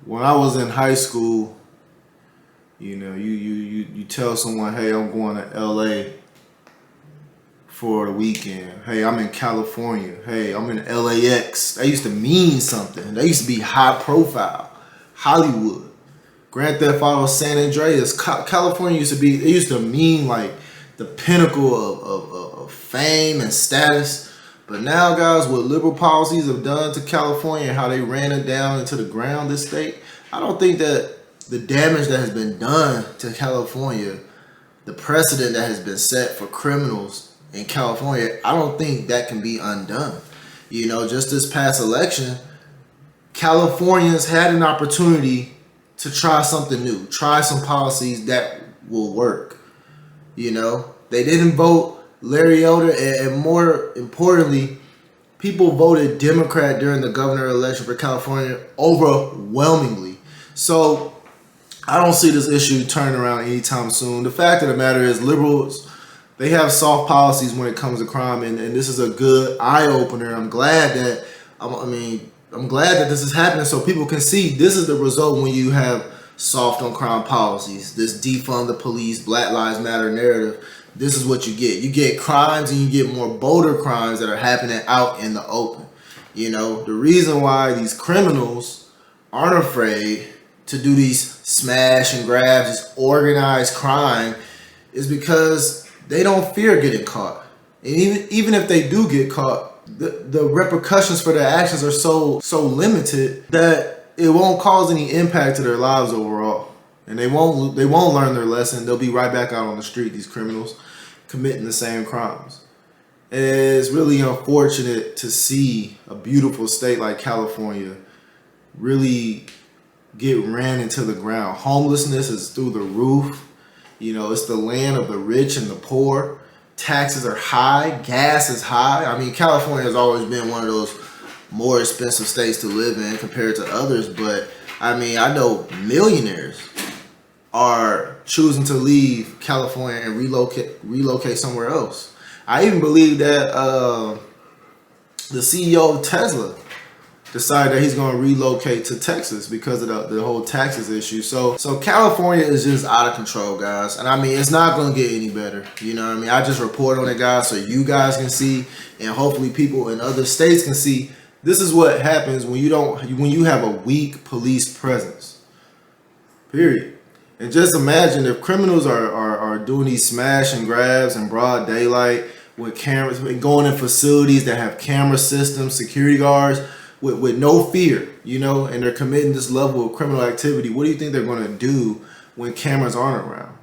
When I was in high school, you tell someone, hey, I'm going to LA for the weekend. Hey, I'm in California. Hey, I'm in LAX. That used to mean something. That used to be high profile. Hollywood. Grand Theft Auto San Andreas. California used to be, it used to mean like the pinnacle of fame and status. But now, guys, what liberal policies have done to California and how they ran it down into the ground, this state, I don't think that the damage that has been done to California, the precedent that has been set for criminals in California, I don't think that can be undone. Just this past election, Californians had an opportunity to try something new, try some policies that will work. They didn't vote Larry Elder, and more importantly, people voted Democrat during the governor election for California overwhelmingly. So I don't see this issue turning around anytime soon. The fact of the matter is, liberals, they have soft policies when it comes to crime, and this is a good eye opener. I'm glad that I'm glad that this is happening so people can see this is the result when you have soft on crime policies. This defund the police, Black Lives Matter narrative. This is what you get. You get crimes and you get more bolder crimes that are happening out in the open. The reason why these criminals aren't afraid to do these smash and grabs, this organized crime, is because they don't fear getting caught. And even if they do get caught, the repercussions for their actions are so limited that it won't cause any impact to their lives overall. And they won't learn their lesson. They'll be right back out on the street, these criminals, committing the same crimes. And it's really unfortunate to see a beautiful state like California really get ran into the ground. Homelessness is through the roof. It's the land of the rich and the poor. Taxes are high. Gas is high. California has always been one of those more expensive states to live in compared to others. But I know millionaires are choosing to leave California and relocate somewhere else. I even believe that the CEO of Tesla decided that he's going to relocate to Texas because of the whole taxes issue. So California is just out of control, guys. And it's not going to get any better. I just report on it, guys, so you guys can see, and hopefully people in other states can see. This is what happens when you have a weak police presence. Period. And just imagine if criminals are doing these smash and grabs in broad daylight with cameras, going in facilities that have camera systems, security guards, with no fear, and they're committing this level of criminal activity. What do you think they're going to do when cameras aren't around,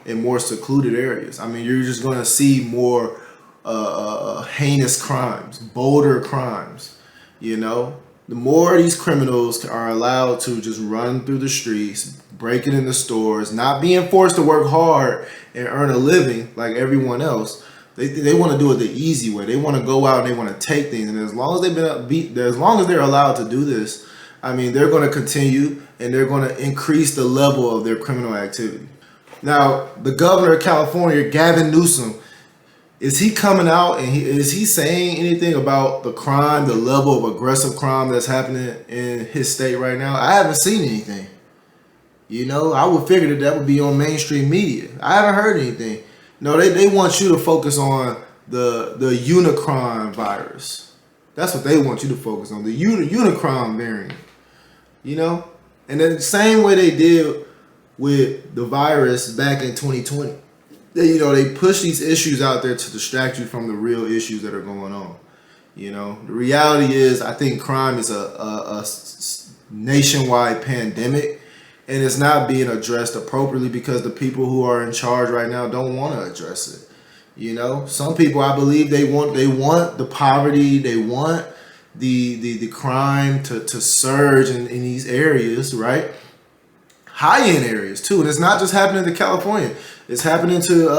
in more secluded areas? You're just going to see more heinous crimes, bolder crimes, The more these criminals are allowed to just run through the streets, breaking into stores, not being forced to work hard and earn a living like everyone else, they want to do it the easy way. They want to go out and they want to take things. And as long as they're allowed to do this, they're going to continue and they're going to increase the level of their criminal activity. Now, the governor of California, Gavin Newsom, is he coming out and is he saying anything about the crime, the level of aggressive crime that's happening in his state right now? I haven't seen anything. I would figure that would be on mainstream media. I haven't heard anything. No, they want you to focus on the Unicron virus. That's what they want you to focus on, the Unicron variant. And then the same way they did with the virus back in 2020. They push these issues out there to distract you from the real issues that are going on. The reality is, I think crime is a nationwide pandemic, and it's not being addressed appropriately because the people who are in charge right now don't want to address it. Some people, I believe, they want the poverty, they want the crime to surge in these areas, right? High-end areas too, and it's not just happening to California. It's happening to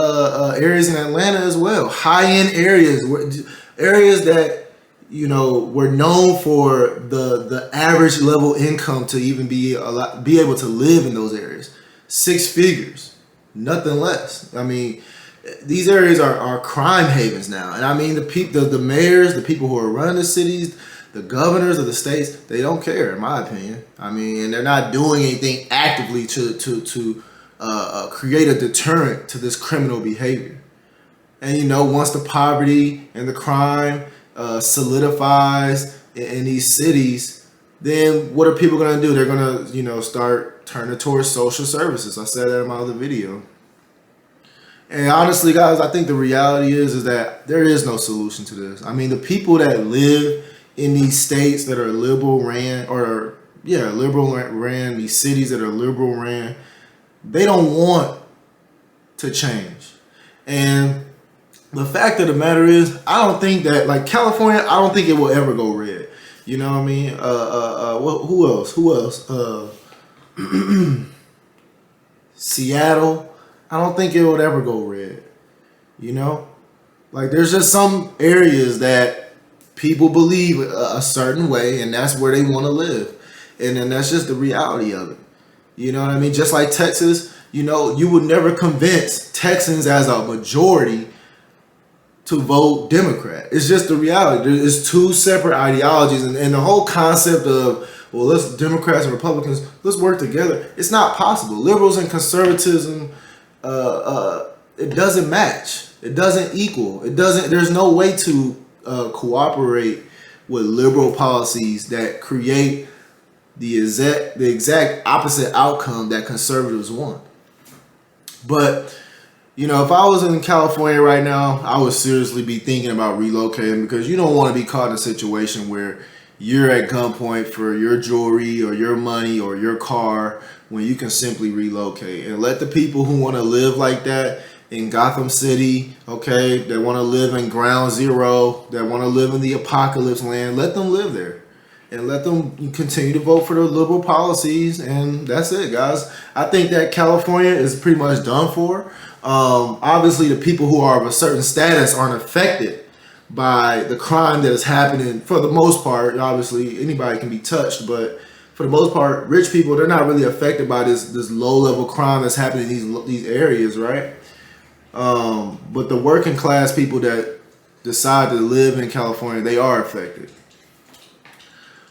areas in Atlanta as well. High-end areas that were known for the average level income to even be able to live in those areas. 6 figures, nothing less. These areas are crime havens now, and the mayors, the people who are running the cities, The governors of the states, they don't care, in my opinion. I mean, and they're not doing anything actively to create a deterrent to this criminal behavior. And you know, once the poverty and the crime solidifies in these cities, then what are people gonna do? They're gonna, you know, start turning towards social services. I said that in my other video. And honestly, guys, I think the reality is that there is no solution to this. I mean, the people that live in these states that are liberal ran, these cities that are liberal ran, they don't want to change. And the fact of the matter is, I don't think that, like California, I don't think it will ever go red. You know what I mean? Who else? Seattle, I don't think it would ever go red. You know? Like, there's just some areas that people believe a certain way, and that's where they want to live. And then that's just the reality of it. You know what I mean? Just like Texas, you know, you would never convince Texans as a majority to vote Democrat. It's just the reality. It's two separate ideologies, and the whole concept of, well, let's Democrats and Republicans, let's work together. It's not possible. Liberals and conservatism, it doesn't match. It doesn't equal. It doesn't. There's no way to cooperate with liberal policies that create the exact opposite outcome that conservatives want. But you know, if I was in California right now, I would seriously be thinking about relocating, because you don't want to be caught in a situation where you're at gunpoint for your jewelry or your money or your car, when you can simply relocate. And let the people who want to live like that in Gotham City, okay, that want to live in Ground Zero, that want to live in the apocalypse land, let them live there. And let them continue to vote for the liberal policies. And that's it, guys. I think that California is pretty much done for. Obviously, the people who are of a certain status aren't affected by the crime that is happening. For the most part, obviously, anybody can be touched. But for the most part, rich people, they're not really affected by this low-level crime that's happening in these areas, right? But the working class people that decide to live in California, they are affected.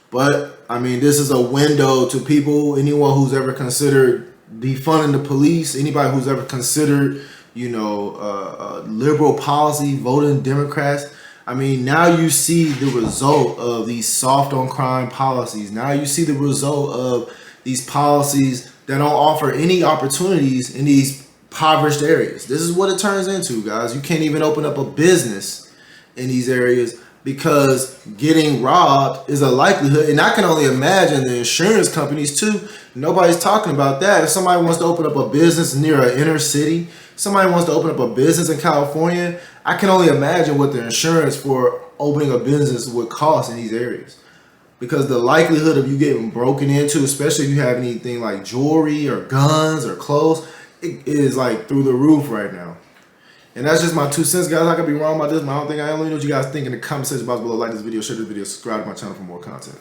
But, I mean, this is a window to people, anyone who's ever considered defunding the police, anybody who's ever considered, you know, liberal policy, voting Democrats. I mean, now you see the result of these soft on crime policies. Now you see the result of these policies that don't offer any opportunities in these impoverished areas. This is what it turns into, guys. You can't even open up a business in these areas, because getting robbed is a likelihood. And I can only imagine the insurance companies too. Nobody's talking about that. If somebody wants to open up a business near an inner city, somebody wants to open up a business in California, I can only imagine what the insurance for opening a business would cost in these areas. Because the likelihood of you getting broken into, especially if you have anything like jewelry or guns or clothes, it is like through the roof right now. And that's just my 2 cents, guys. I could be wrong about this, but I don't think I am. Let me know what you guys think in the comment section box below. Like this video, share this video, subscribe to my channel for more content.